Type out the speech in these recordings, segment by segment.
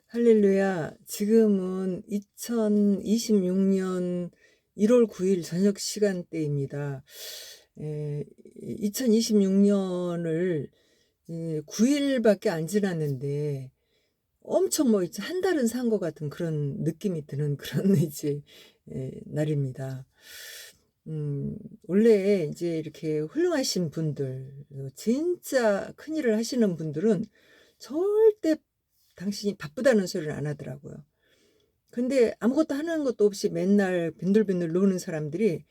할렐루야. 지금은 2026년 1월 9일 저녁 시간대입니다. 2026년을 9일밖에 안 지났는데 엄청 뭐 이제 한 달은 산 것 같은 그런 느낌이 드는 그런 이제 날입니다. 원래 이제 이렇게 훌륭하신 분들, 진짜 큰일을 하시는 분들은 절대 당신이 바쁘다는 소리를 안 하더라고요. 근데 아무것도 하는 것도 없이 맨날 빈들빈들 노는 사람들이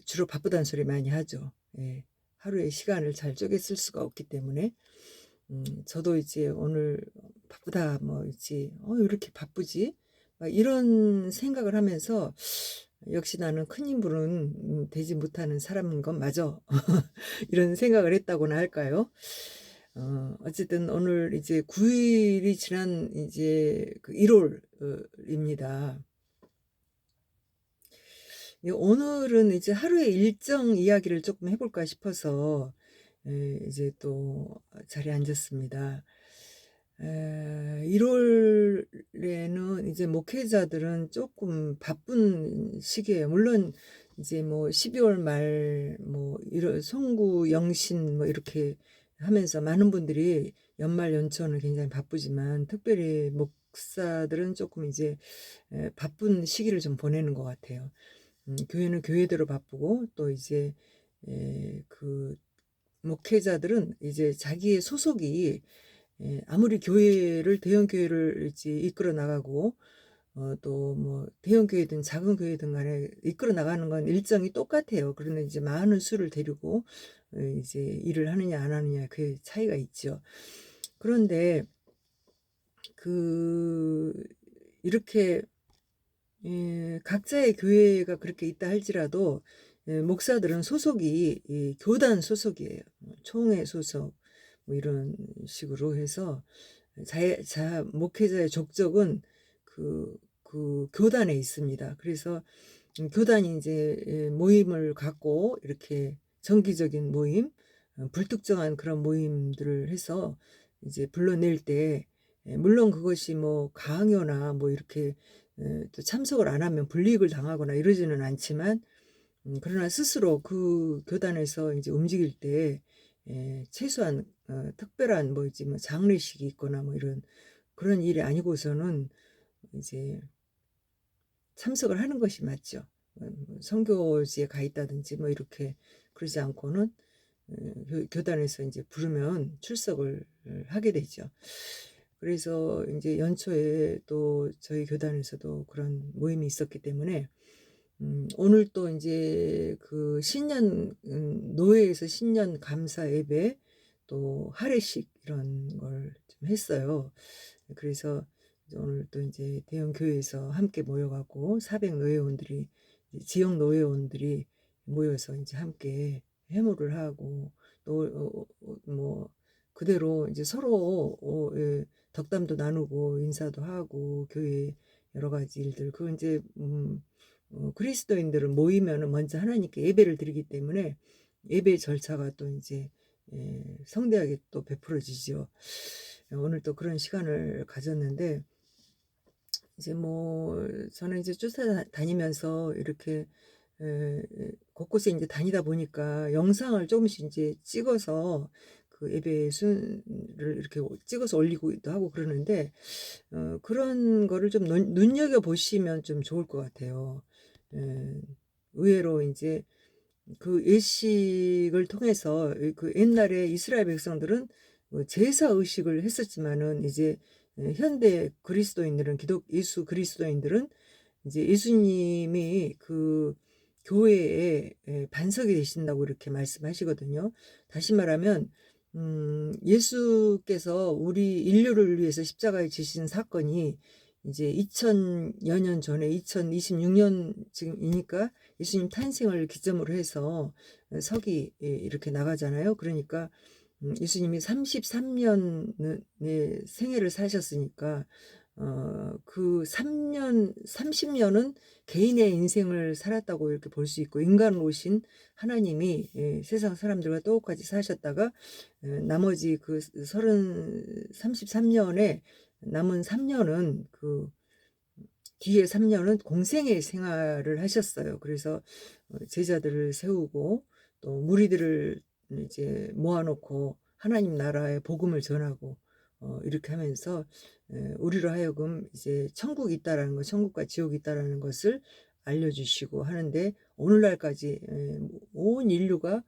주로 바쁘다는 소리 많이 하죠. 예. 하루의 시간을 잘 쪼개 쓸 수가 없기 때문에. 저도 이제 오늘 바쁘다 뭐 있지 왜 이렇게 바쁘지? 막 이런 생각을 하면서 역시 나는 큰 인물은 되지 못하는 사람인 건 맞아. 이런 생각을 했다고나 할까요? 어쨌든 오늘 이제 9일이 지난 이제 그 1월입니다. 오늘은 이제 하루의 일정 이야기를 조금 해볼까 싶어서 이제 또 자리에 앉았습니다. 1월에는 이제 목회자들은 조금 바쁜 시기예요. 물론 이제 뭐 12월 말 뭐 이런 송구 영신 뭐 이렇게 하면서 많은 분들이 연말 연초는 굉장히 바쁘지만 특별히 목사들은 조금 이제 바쁜 시기를 좀 보내는 것 같아요. 교회는 교회대로 바쁘고 또 이제 그 목회자들은 이제 자기의 소속이 아무리 교회를 대형 교회를 이제 이끌어 나가고 또 뭐 대형 교회든 작은 교회든 간에 이끌어 나가는 건 일정이 똑같아요. 그런데 이제 많은 수를 데리고 이제 일을 하느냐 안 하느냐 그 차이가 있죠. 그런데 그 이렇게 각자의 교회가 그렇게 있다 할지라도 목사들은 소속이 이 교단 소속이에요. 총회 소속 뭐 이런 식으로 해서 목회자의 족적은 그 교단에 있습니다. 그래서 교단이 이제 모임을 갖고 이렇게 정기적인 모임, 불특정한 그런 모임들을 해서 이제 불러낼 때 물론 그것이 뭐 강요나 뭐 이렇게 또 참석을 안 하면 불이익을 당하거나 이러지는 않지만 그러나 스스로 그 교단에서 이제 움직일 때 최소한 특별한 뭐 이제 뭐 장례식이 있거나 뭐 이런 그런 일이 아니고서는 이제 참석을 하는 것이 맞죠. 선교지에 가 있다든지 뭐 이렇게 그러지 않고는 교단에서 이제 부르면 출석을 하게 되죠. 그래서 이제 연초에 또 저희 교단에서도 그런 모임이 있었기 때문에 오늘 또 이제 그 신년 노회에서 신년 감사 예배 또 할애식 이런 걸 좀 했어요. 그래서 이제 오늘 또 이제 대형 교회에서 함께 모여갖고 400 노회원들이 지역 노회원들이 모여서 이제 함께 해무를 하고 또 뭐 그대로 이제 서로 덕담도 나누고 인사도 하고 교회 여러 가지 일들 그 이제 그리스도인들은 모이면은 먼저 하나님께 예배를 드리기 때문에 예배 절차가 또 이제 성대하게 또 베풀어지죠. 오늘 또 그런 시간을 가졌는데 이제 뭐 저는 이제 쫓아다니면서 이렇게 곳곳에 이제 다니다 보니까 영상을 조금씩 이제 찍어서 그 예배 순를 이렇게 찍어서 올리기도 하고 그러는데 그런 거를 좀 눈여겨 보시면 좀 좋을 것 같아요. 의외로 이제 그 예식을 통해서 그 옛날에 이스라엘 백성들은 뭐 제사 의식을 했었지만은 이제 현대 그리스도인들은 예수 그리스도인들은 이제 예수님이 그 교회에 반석이 되신다고 이렇게 말씀하시거든요. 다시 말하면 예수께서 우리 인류를 위해서 십자가에 지신 사건이 이제 2000여 년 전에 2026년 지금이니까 예수님 탄생을 기점으로 해서 석이 이렇게 나가잖아요. 그러니까 예수님이 33년의 생애를 사셨으니까 그 30년은 개인의 인생을 살았다고 이렇게 볼 수 있고 인간으로 오신 하나님이 세상 사람들과 똑같이 사셨다가 나머지 그 33년에 남은 3년은 뒤에 3년은 공생의 생활을 하셨어요. 그래서 제자들을 세우고 또 무리들을 이제 모아놓고 하나님 나라의 복음을 전하고 이렇게 하면서 우리로 하여금 이제 천국이 있다라는 것, 천국과 지옥이 있다라는 것을 알려주시고 하는데, 오늘날까지 온 인류가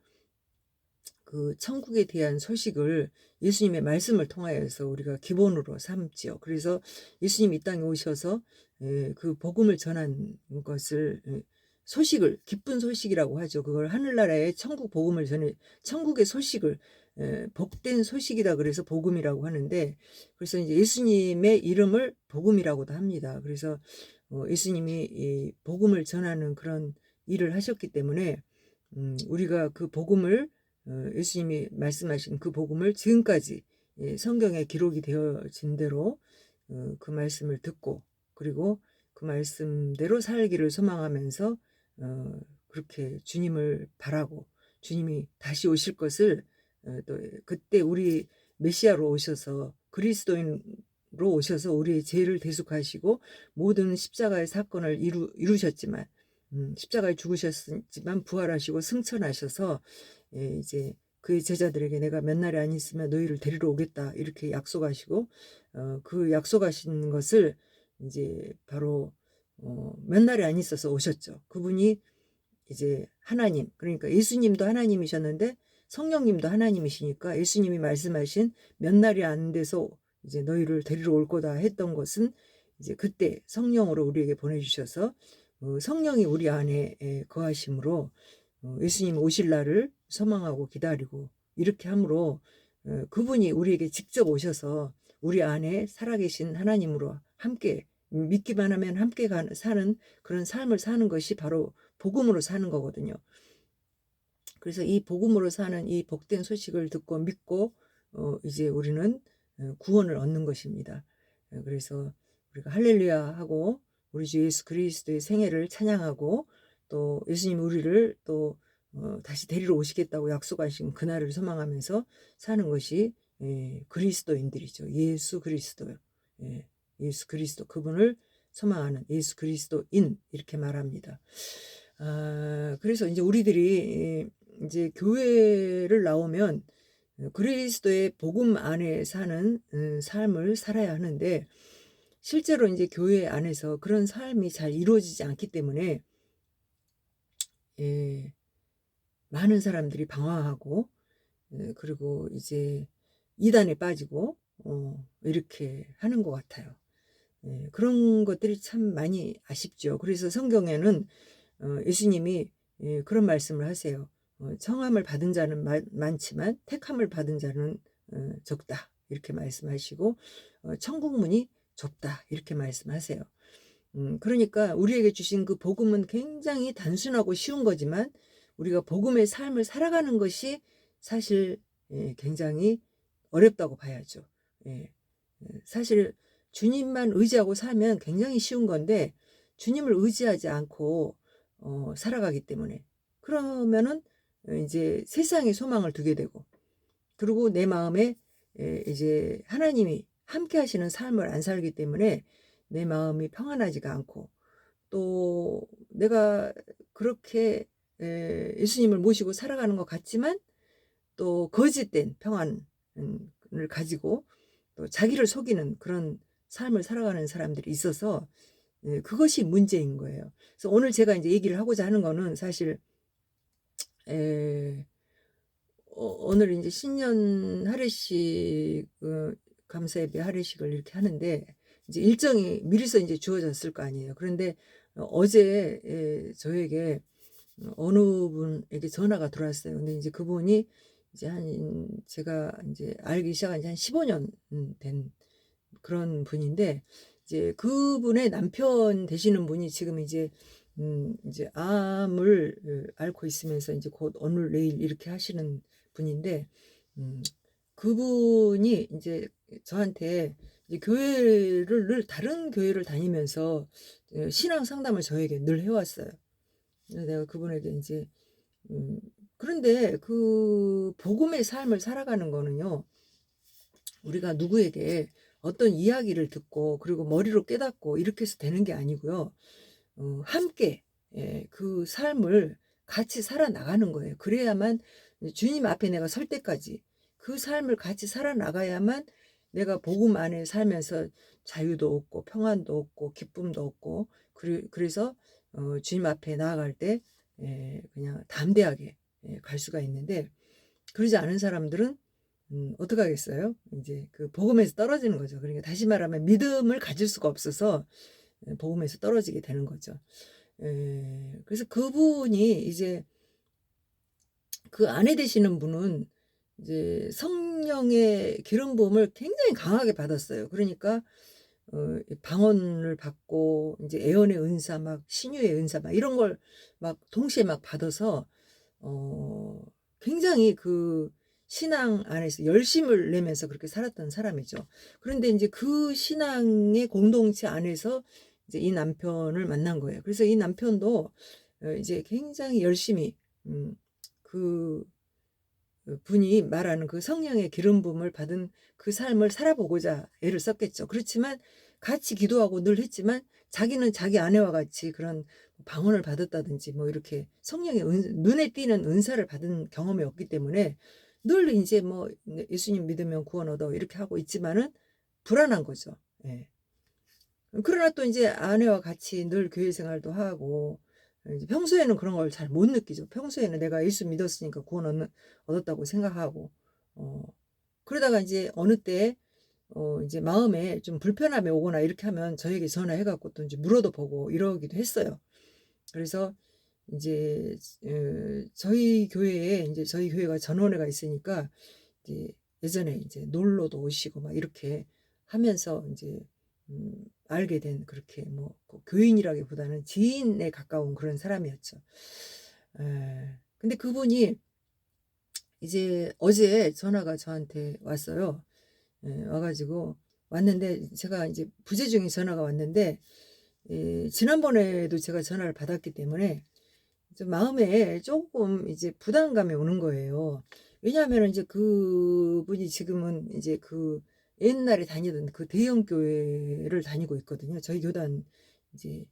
그 천국에 대한 소식을 예수님의 말씀을 통하여서 우리가 기본으로 삼지요. 그래서 예수님 이 땅에 오셔서 그 복음을 전한 것을, 소식을, 기쁜 소식이라고 하죠. 그걸 하늘나라의 천국 복음을 전해, 천국의 소식을, 복된 소식이다 그래서 복음이라고 하는데, 그래서 이제 예수님의 이름을 복음이라고도 합니다. 그래서 예수님이 이 복음을 전하는 그런 일을 하셨기 때문에 우리가 그 복음을, 예수님이 말씀하신 그 복음을 지금까지 성경에 기록이 되어진 대로 그 말씀을 듣고, 그리고 그 말씀대로 살기를 소망하면서 그렇게 주님을 바라고, 주님이 다시 오실 것을, 또 그때 우리 메시아로 오셔서, 그리스도인으로 오셔서 우리의 죄를 대속하시고 모든 십자가의 사건을 이루셨지만, 십자가에 죽으셨지만 부활하시고 승천하셔서 이제 그 제자들에게 내가 몇 날이 안 있으면 너희를 데리러 오겠다 이렇게 약속하시고, 그 약속하신 것을 이제 바로 몇 날이 안 있어서 오셨죠. 그분이 이제 하나님, 그러니까 예수님도 하나님이셨는데 성령님도 하나님이시니까, 예수님이 말씀하신 몇 날이 안 돼서 이제 너희를 데리러 올 거다 했던 것은 이제 그때 성령으로 우리에게 보내주셔서 성령이 우리 안에 거하심으로 예수님 오실 날을 소망하고 기다리고 이렇게 함으로, 그분이 우리에게 직접 오셔서 우리 안에 살아계신 하나님으로 함께, 믿기만 하면 함께 사는 그런 삶을 사는 것이 바로 복음으로 사는 거거든요. 그래서 이 복음으로 사는 이 복된 소식을 듣고 믿고 이제 우리는 구원을 얻는 것입니다. 그래서 우리가 할렐루야 하고 우리 주 예수 그리스도의 생애를 찬양하고, 또 예수님 우리를 또 다시 데리러 오시겠다고 약속하신 그날을 소망하면서 사는 것이 그리스도인들이죠. 예수 그리스도요. 예수 그리스도, 그분을 소망하는 예수 그리스도인 이렇게 말합니다. 그래서 이제 우리들이 이제 교회를 나오면 그리스도의 복음 안에 사는 삶을 살아야 하는데, 실제로 이제 교회 안에서 그런 삶이 잘 이루어지지 않기 때문에 많은 사람들이 방황하고, 그리고 이제 이단에 빠지고 이렇게 하는 것 같아요. 그런 것들이 참 많이 아쉽죠. 그래서 성경에는 예수님이 그런 말씀을 하세요. 청함을 받은 자는 많지만 택함을 받은 자는 적다 이렇게 말씀하시고, 천국문이 좁다 이렇게 말씀하세요. 그러니까 우리에게 주신 그 복음은 굉장히 단순하고 쉬운 거지만, 우리가 복음의 삶을 살아가는 것이 사실 굉장히 어렵다고 봐야죠. 사실 주님만 의지하고 살면 굉장히 쉬운 건데, 주님을 의지하지 않고 살아가기 때문에, 그러면은 이제 세상에 소망을 두게 되고, 그리고 내 마음에 이제 하나님이 함께 하시는 삶을 안 살기 때문에 내 마음이 평안하지가 않고, 또 내가 그렇게 예수님을 모시고 살아가는 것 같지만 또 거짓된 평안을 가지고 또 자기를 속이는 그런 삶을 살아가는 사람들이 있어서 그것이 문제인 거예요. 그래서 오늘 제가 이제 얘기를 하고자 하는 거는, 사실 오늘 이제 신년 할례식, 감사예배 할례식을 이렇게 하는데, 이제 일정이 미리서 이제 주어졌을 거 아니에요. 그런데 어제 저에게 어느 분에게 전화가 들어왔어요. 근데 이제 그분이 이제 제가 이제 알기 시작한 지 한 15년 된 그런 분인데, 이제 그분의 남편 되시는 분이 지금 이제 이제 암을 앓고 있으면서 이제 곧 오늘 내일 이렇게 하시는 분인데, 그분이 이제 저한테 이제 교회를 늘 다른 교회를 다니면서 신앙 상담을 저에게 늘 해왔어요. 그래서 내가 그분에게 이제 그런데 그 복음의 삶을 살아가는 거는요, 우리가 누구에게 어떤 이야기를 듣고 그리고 머리로 깨닫고 이렇게 해서 되는 게 아니고요. 함께 그 삶을 같이 살아나가는 거예요. 그래야만 주님 앞에 내가 설 때까지 그 삶을 같이 살아나가야만 내가 복음 안에 살면서 자유도 얻고 평안도 얻고 기쁨도 얻고 그래서 주님 앞에 나아갈 때 그냥 담대하게 갈 수가 있는데 그러지 않은 사람들은 어떡하겠어요? 인제 그 복음에서 떨어지는 거죠. 그러니까 다시 말하면 믿음을 가질 수가 없어서 복음에서 떨어지게 되는 거죠. 그래서 그분이 이제 그 아내 되시는 분은 이제 성령의 기름 부음을 굉장히 강하게 받았어요. 그러니까 이 방언을 받고 인제 애언의 은사 막 신유의 은사 막 이런 걸 막 동시에 막 받아서 어 굉장히 그 신앙 안에서 열심을 내면서 그렇게 살았던 사람이죠. 그런데 인제 그 신앙의 공동체 안에서 이제 이 남편을 만난 거예요. 그래서 이 남편도 이제 굉장히 열심히 음 그 분이 말하는 그 성령의 기름 부음을 받은 그 삶을 살아보고자 애를 썼겠죠. 그렇지만 같이 기도하고 늘 했지만 자기는 자기 아내와 같이 그런 방언을 받았다든지 뭐 이렇게 성령의 눈에 띄는 은사를 받은 경험이 없기 때문에 늘 인제 뭐 네 "예수님 믿으면 구원 얻어." 이렇게 하고 있지만은 불안한 거죠. 예. 그러나 또 인제 아내와 같이 늘 교회 생활도 하고 이제 평소에는 그런 걸 잘 못 느끼죠. 평소에는 내가 예수 믿었으니까 구원 얻었다고 생각하고 어 그러다가 인제 어느 때 인제 마음에 좀 불편함이 오거나 이렇게 하면 저에게 전화해 갖고 또 인제 물어도 보고 이러기도 했어요. 그래서 인제 저희 교회에 인제 저희 교회가 전원회가 있으니까 이제 예전에 이제 놀러도 오시고 막 이렇게 하면서 인제 알게 된 그렇게 뭐 그 교인이라기보다는 지인에 가까운 그런 사람이었죠. 근데 그분이 이제 어제 전화가 저한테 왔어요. 와 가지고 왔는데 제가 이제 부재 중에 전화가 왔는데 지난번에도 제가 전화를 받았기 때문에 좀 마음에 쪼금 이제 부담감이 오는 거예요. 왜냐하면은 이제 그분이 지금은 이제 그 옛날에 다니던 그 대형 교회를 다니고 있거든요. 저희 교단 이제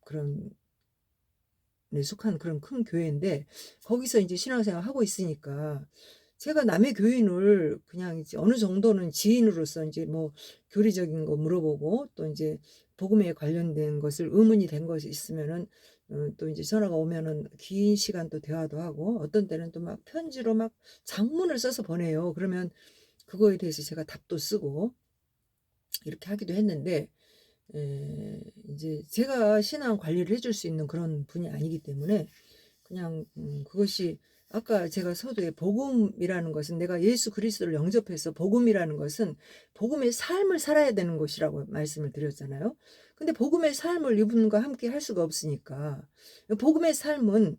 그런 네 속한 그런 큰 교회인데 거기서 인제 신앙생활 하고 있으니까 제가 남의 교인을 그냥 이제 어느 정도는 지인으로서 인제 뭐 교리적인 거 물어보고 또 인제 복음에 관련된 것을 의문이 된 것이 있으면은 또 인제 전화가 오면은 긴 시간 또 대화도 하고 어떤 때는 또 막 편지로 막 장문을 써서 보내요. 그러면 그거에 대해서 제가 답도 쓰고 이렇게 하기도 했는데 인제 제가 신앙 관리를 해줄 수 있는 그런 분이 아니기 때문에 그냥 그것이 아까 제가 서두에 복음이라는 것은 내가 예수 그리스도를 영접해서 복음이라는 것은 복음의 삶을 살아야 되는 것이라고 말씀을 드렸잖아요. 근데 복음의 삶을 이분과 함께 할 수가 없으니까 복음의 삶은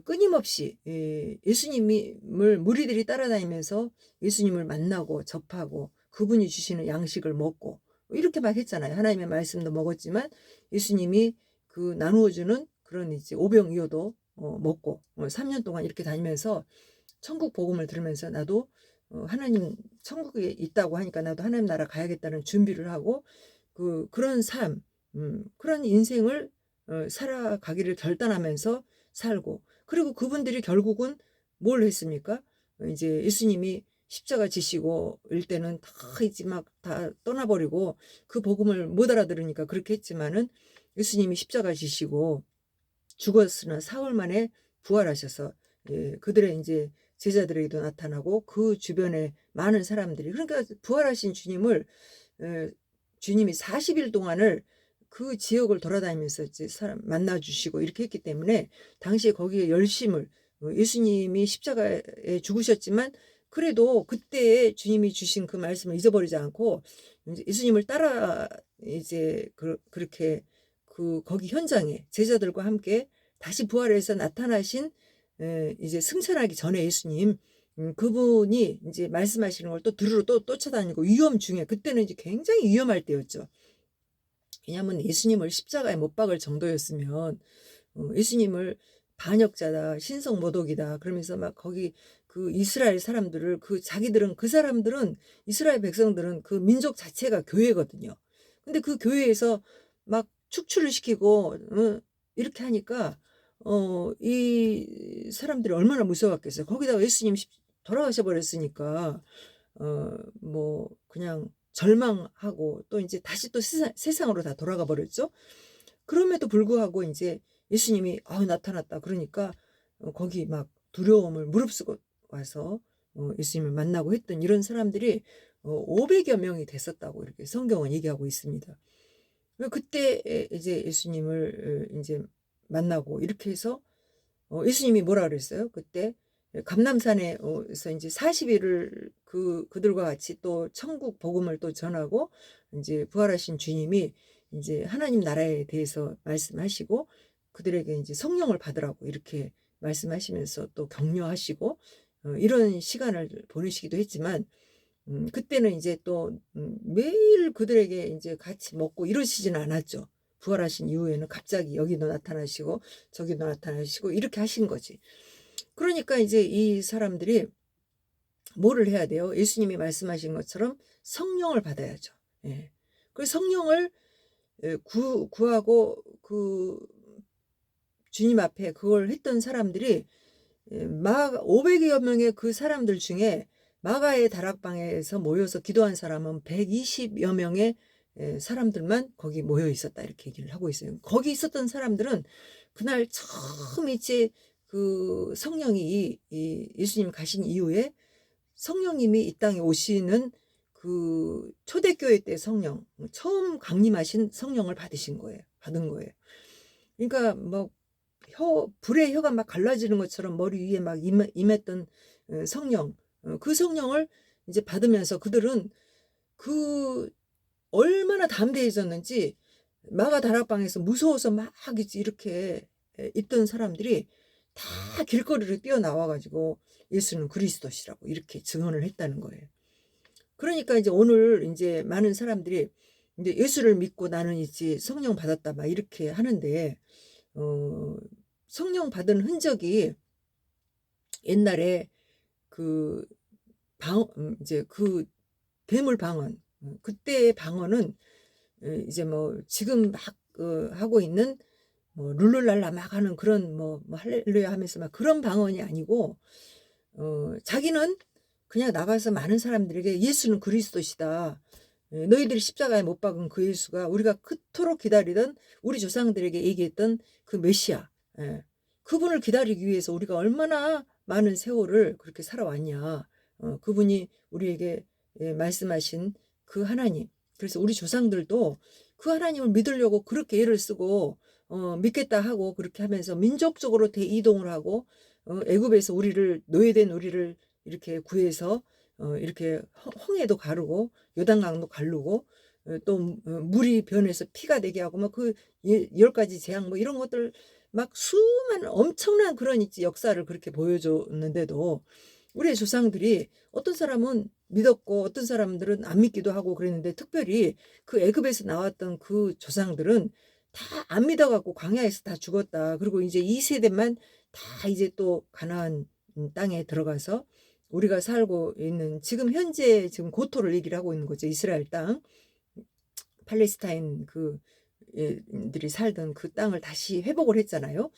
끊임없이 예수님을 무리들이 따라다니면서 예수님을 만나고 접하고 그분이 주시는 양식을 먹고 이렇게 막 했잖아요. 하나님의 말씀도 먹었지만 예수님이 그 나누어 주는 그런 이제 오병이어도 먹고 3년 동안 이렇게 다니면서 천국 복음을 들으면서 나도 하나님 천국에 있다고 하니까 나도 하나님 나라 가야겠다는 준비를 하고 그런 삶 그런 인생을 살아가기를 결단하면서 살고 그리고 그분들이 결국은 뭘 했습니까? 이제 예수님이 십자가 지시고 일 때는 다 이제 막 다 떠나 버리고 그 복음을 못 알아들으니까 그렇게 했지만은 예수님이 십자가 지시고 죽었으나 사흘 만에 부활하셔서 그들의 인제 제자들에게도 나타나고 그 주변에 많은 사람들이 그러니까 부활하신 주님을 에 주님이 40일 동안을 그 지역을 돌아다니면서 이제 사람 만나 주시고 이렇게 했기 때문에 당시에 거기에 열심을 예수님이 십자가에 죽으셨지만 그래도 그때에 주님이 주신 그 말씀을 잊어버리지 않고 인제 예수님을 따라 이제 그렇게 거기 현장에 제자들과 함께 다시 부활해서 나타나신 이제 승천하기 전에 예수님 그분이 인제 말씀하시는 걸 또 들으러 또 쫓아다니고 위험 중에 그때는 이제 굉장히 위험할 때였죠. 왜냐하면 예수님을 십자가에 못 박을 정도였으면 예수님을 반역자다, 신성모독이다 그러면서 막 거기 그 이스라엘 사람들을 그 사람들은 이스라엘 백성들은 그 민족 자체가 교회거든요. 근데 그 교회에서 막 축출을 시키고 이렇게 하니까 이 사람들이 얼마나 무서웠겠어요. 거기다가 예수님 돌아가셔 버렸으니까 뭐 그냥 절망하고 또 이제 다시 또 세상으로 다 돌아가 버렸죠. 그럼에도 불구하고 이제 예수님이 나타났다 그러니까 거기 막 두려움을 무릅쓰고 와서 예수님을 만나고 했던 이런 사람들이 500여 명이 됐었다고 이렇게 성경은 얘기하고 있습니다. 그때 이제 예수님을 이제 만나고 이렇게 해서 예수님이 뭐라 그랬어요? 그때 감람산에서 이제 40일을 그들과 같이 또 천국 복음을 또 전하고 이제 부활하신 주님이 이제 하나님 나라에 대해서 말씀하시고 그들에게 이제 성령을 받으라고 이렇게 말씀하시면서 또 격려하시고 이런 시간을 보내시기도 했지만 그때는 이제 또 매일 그들에게 이제 같이 먹고 이러시지는 않았죠. 부활하신 이후에는 갑자기 여기도 나타나시고 저기도 나타나시고 이렇게 하신 거지. 그러니까 이제 이 사람들이 뭐를 해야 돼요? 예수님이 말씀하신 것처럼 성령을 받아야죠. 예. 그 성령을 구하고 그 주님 앞에 그걸 했던 사람들이 500여 명의 그 사람들 중에 마가의 다락방에서 모여서 기도한 사람은 120여 명의 사람들만 거기 모여 있었다 이렇게 얘기를 하고 있어요. 거기 있었던 사람들은 그날 처음 이제 그 성령이 예수님 가신 이후에 성령님이 이 땅에 오시는 그 초대교회 때 성령 처음 강림하신 성령을 받은 거예요. 그러니까 뭐 불의 혀가 막 갈라지는 것처럼 머리 위에 막 임했던 성령, 그 성령을 이제 받으면서 그들은 그 얼마나 담대해졌는지 마가 다락방에서 무서워서 막 이렇게 있던 사람들이 다 길거리로 뛰어나와가지고 예수는 그리스도시라고 이렇게 증언을 했다는 거예요. 그러니까 이제 오늘 이제 많은 사람들이 이제 예수를 믿고 나는 이제 성령 받았다 막 이렇게 하는데 성령 받은 흔적이 옛날에 그 이제 그 괴물 방언 그때의 방언은 이제 뭐 지금 막 하고 있는 뭐 룰루랄라 막 하는 그런 뭐 할렐루야 하면서 막 그런 방언이 아니고 자기는 그냥 나가서 많은 사람들에게 예수는 그리스도시다. 너희들이 십자가에 못 박은 그 예수가 우리가 그토록 기다리던 우리 조상들에게 얘기했던 그 메시아. 그분을 기다리기 위해서 우리가 얼마나 많은 세월을 그렇게 살아왔냐. 그분이 우리에게 말씀하신 그 하나님. 그래서 우리 조상들도 그 하나님을 믿으려고 그렇게 애를 쓰고 믿겠다 하고 그렇게 하면서 민족적으로 대이동을 하고 애굽에서 노예된 우리를 이렇게 구해서 이렇게 홍해도 가르고 요단강도 가르고 또 물이 변해서 피가 되게 하고 막 그 10가지 재앙 뭐 이런 것들 막 수많은 엄청난 그런 역사를 그렇게 보여줬는데도 우리의 조상들이 어떤 사람은 믿었고 어떤 사람들은 안 믿기도 하고 그랬는데 특별히 그 애굽에서 나왔던 그 조상들은 다 안 믿어갖고 광야에서 다 죽었다. 그리고 이제 2세대만 다 이제 또 가나안 땅에 들어가서 우리가 살고 있는 지금 현재 지금 고토를 얘기를 하고 있는 거죠. 이스라엘 땅, 팔레스타인 들이 살던 그 땅을 다시 회복을 했잖아요.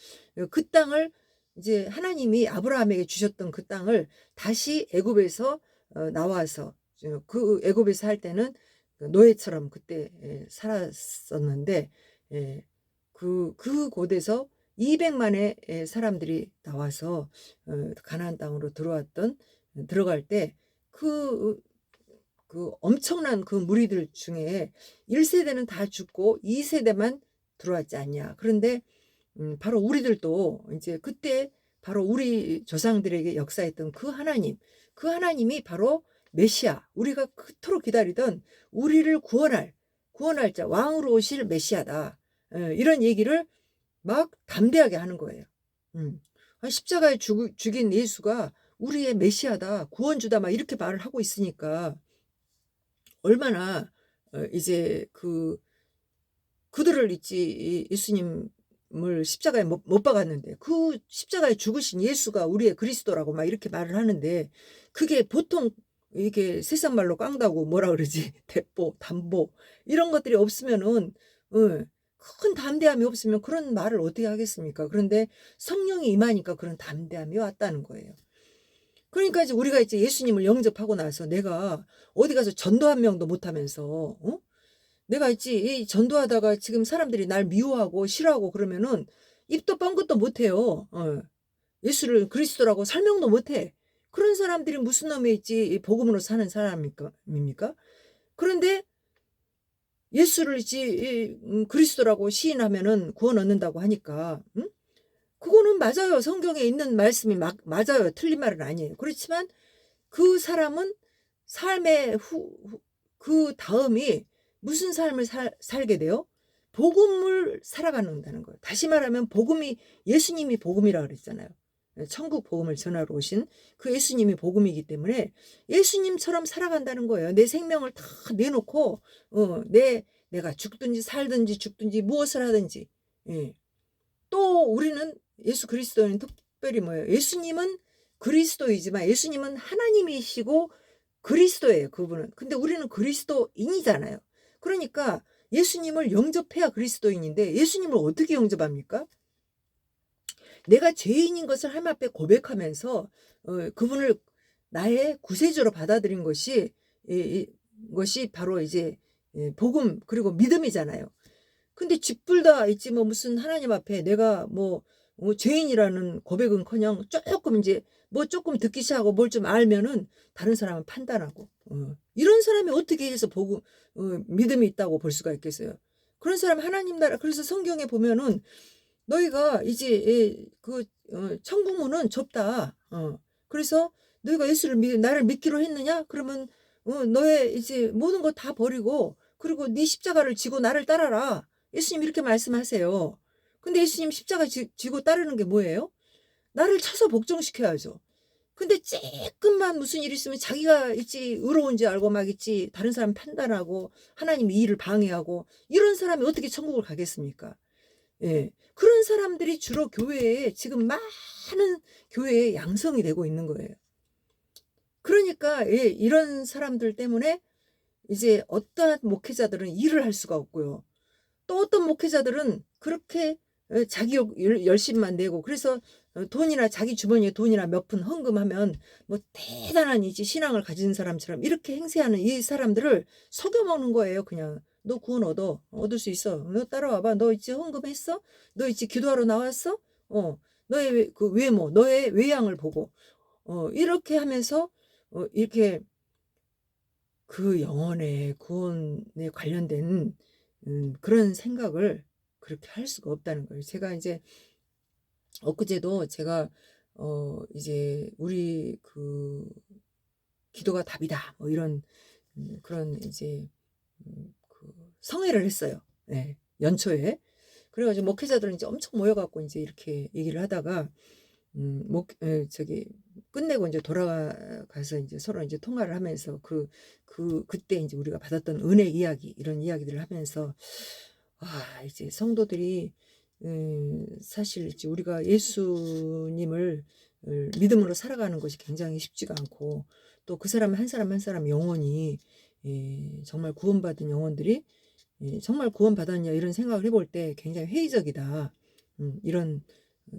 그 땅을 이제 하나님이 아브라함에게 주셨던 그 땅을 다시 애굽에서 나와서 그 애굽에서 할 때는 노예처럼 그때 살았었는데 그 곳에서 200만의 사람들이 나와서 가나안 땅으로 들어갈 때 그 엄청난 그 무리들 중에 1세대는 다 죽고 2세대만 들어왔지 않냐. 그런데 바로 우리들도 이제 그때 바로 우리 조상들에게 역사했던 그 하나님이 바로 메시아, 우리가 그토록 기다리던 우리를 구원할 자, 왕으로 오실 메시아다. 이런 얘기를 막 담대하게 하는 거예요. 십자가에 죽인 예수가 우리의 메시아다, 구원주다 막 이렇게 말을 하고 있으니까 얼마나 이제 그들을 있지 예수님 예수님을 십자가에 못 박았는데 그 십자가에 죽으신 예수가 우리의 그리스도라고 막 이렇게 말을 하는데 그게 보통 이게 세상 말로 깡다고 뭐라 그러지? 대포, 담보 이런 것들이 없으면은 예 큰 담대함이 없으면 그런 말을 어떻게 하겠습니까? 그런데 성령이 임하니까 그런 담대함이 왔다는 거예요. 그러니까 이제 우리가 이제 예수님을 영접하고 나서 내가 어디 가서 전도 한 명도 못 하면서 내가 있지 이 전도하다가 지금 사람들이 날 미워하고 싫어하고 그러면은 입도 뻥긋도 못 해요. 예수를 그리스도라고 설명도 못 해. 그런 사람들이 무슨 놈이 있지 이 복음으로 사는 사람입니까? 그런데 예수를 있지 그리스도라고 시인하면은 구원 얻는다고 하니까 그거는 맞아요. 성경에 있는 말씀이 맞아요. 틀린 말은 아니에요. 그렇지만 그 사람은 삶의 그 다음이 무슨 삶을 살게 돼요? 복음을 살아간다는 거예요. 다시 말하면 복음이 예수님이 복음이라 그랬잖아요. 천국 복음을 전하러 오신 그 예수님이 복음이기 때문에 예수님처럼 살아간다는 거예요. 내 생명을 다 내놓고 내가 죽든지 무엇을 하든지. 예. 또 우리는 예수 그리스도는 특별히 뭐예요? 예수님은 그리스도이지만 예수님은 하나님이시고 그리스도예요. 그분은. 근데 우리는 그리스도인이잖아요. 그러니까 예수님을 영접해야 그리스도인인데 예수님을 어떻게 영접합니까? 내가 죄인인 것을 하나님 앞에 고백하면서 그분을 나의 구세주로 받아들인 것이 것이 바로 이제 복음 그리고 믿음이잖아요. 근데 쥐뿔다 있지 뭐 무슨 하나님 앞에 내가 뭐 죄인이라는 고백은커녕 조금 이제 뭐 조금 듣기 시작하고 뭘 좀 알면은 다른 사람은 판단하고 이런 사람이 어떻게 해서 복음 믿음이 있다고 볼 수가 있겠어요. 그런 사람 하나님 나라 그래서 성경에 보면은 너희가 이제 그 천국문은 좁다. 그래서 너희가 예수를 나를 믿기로 했느냐? 그러면 너의 이제 모든 거 다 버리고 그리고 네 십자가를 지고 나를 따라라. 예수님 이렇게 말씀하세요. 근데 예수님 십자가 지고 따르는 게 뭐예요? 나를 쳐서 복종시켜야죠. 근데 쬐끔만 무슨 일이 있으면 자기가 있지 의로운지 알고 막 있지 다른 사람 판단하고 하나님 이 일을 방해하고 이런 사람이 어떻게 천국을 가겠습니까? 예. 그런 사람들이 주로 교회에 지금 많은 교회에 양성이 되고 있는 거예요. 그러니까 예, 이런 사람들 때문에 이제 어떠한 목회자들은 일을 할 수가 없고요. 또 어떤 목회자들은 그렇게 자기 열심만 내고 그래서 돈이나 자기 주머니에 돈이나 몇 푼 헌금하면 뭐 대단한 이제 신앙을 가진 사람처럼 이렇게 행세하는 이 사람들을 속여먹는 거예요. 그냥 너 구원 얻을 수 있어. 너 따라와봐. 너 있지 헌금했어? 너 있지 기도하러 나왔어? 너의 그 외모, 너의 외양을 보고 이렇게 하면서 이렇게 그 영혼의 구원에 관련된 그런 생각을 그렇게 할 수가 없다는 거예요. 제가 이제 엊그제도 제가 이제 우리 그 기도가 답이다 뭐 이런 그런 이제 그 성회를 했어요. 네, 연초에. 그래가지고 목회자들은 이제 엄청 모여갖고 이제 이렇게 얘기를 하다가 저기 끝내고 이제 돌아가서 이제 서로 이제 통화를 하면서 그때 이제 우리가 받았던 은혜 이야기 이런 이야기들을 하면서 이제 성도들이 사실 이제 우리가 예수님을 믿음으로 살아가는 것이 굉장히 쉽지가 않고 또 그 사람 한 사람 한 사람 영혼이 정말 구원받은 영혼들이 정말 구원받았냐 이런 생각을 해볼 때 굉장히 회의적이다. 이런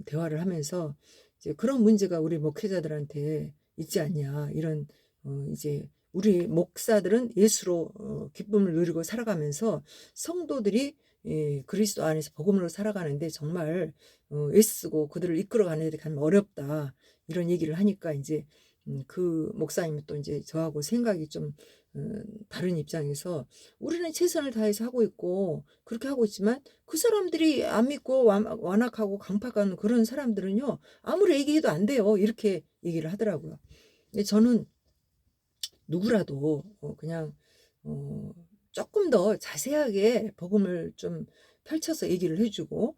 대화를 하면서 이제 그런 문제가 우리 목회자들한테 있지 않냐 이런 이제 우리 목사들은 예수로 기쁨을 누리고 살아가면서 성도들이 그리스도 안에서 복음으로 살아가는데 정말 애쓰고 그들을 이끌어가는 데 참 어렵다 이런 얘기를 하니까 이제 그 목사님이 또 이제 저하고 생각이 좀 다른 입장에서 우리는 최선을 다해서 하고 있고 그렇게 하고 있지만 그 사람들이 안 믿고 완악하고 강팍한 그런 사람들은요 아무리 얘기해도 안 돼요 이렇게 얘기를 하더라고요. 근데 저는 누구라도 그냥 조금 더 자세하게 복음을 좀 펼쳐서 얘기를 해주고